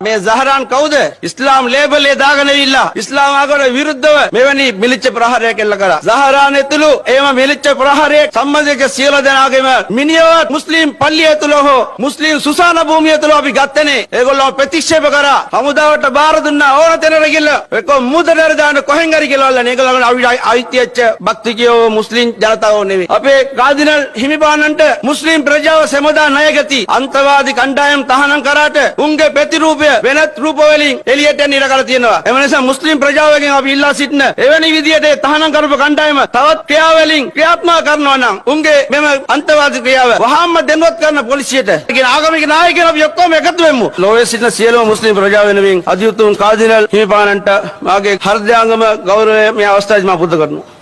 මේ සහරාන් කවුද? ඉස්ලාම් ලේබල් එක දාගෙන ඉilla. ඉස්ලාම් ආගමට විරුද්ධව මෙවැනි මිලිච්ච ප්‍රහාරයක් එල්ල කරා. සහරාන් ඇතුළු එහෙම මිලිච්ච ප්‍රහාරයක් සම්බන්ධක සියලු දෙනාගේම මිනිහවත් මුස්ලිම් පල්ලිය ඇතුළ හෝ මුස්ලිම් සුසාන භූමිය ඇතුළ අපි ගත්තනේ. ඒගොල්ලෝ ප්‍රතික්ෂේප කරා. හමුදාවට බාර දුන්නා ඕන තැනට ගිහලා. ඒක මුදලට දාන්න කොහෙන් හරි කියලා ඒගොල්ලෝ අයිතියච්ච භක්තිකයෝ මුස්ලිම් ජනතාව නෙවෙයි. අපේ කාදිනල් හිමිපාණන්ට මුස්ලිම් ප්‍රජාව සෙමදා ණයගති අන්තවාදී කණ්ඩායම් තහනම් කරාට උන්ගේ ප්‍රතිරූපය වෙනත් රූප වලින් එළියට එන්න ඉඩ කර තියෙනවා. එම නිසා මුස්ලිම් ප්‍රජාවගෙන් අපි ඉල්ලා සිටින එවැනි විදියට තහනම් කරපු කණ්ඩායම තවත් ක්‍රියාවලින් ක්‍රියාත්මක කරනවා නම් උන්ගේ මෙම අන්තවාදී ක්‍රියාව වහාම දෙන්නවත් කරන පොලිසියට. ඒ ආගමික නායකයන් අපි ඔක්කොම එකතු වෙමු. ලෝකයේ සිටින සියලුම මුස්ලිම් ප්‍රජාව වෙනුවෙන් අධිඋතුම් කාදිනල් හිමිපාණන්ට මාගේ හෘදයාංගම ගෞරවය මේ අවස්ථාවේ මා පුද කරනවා.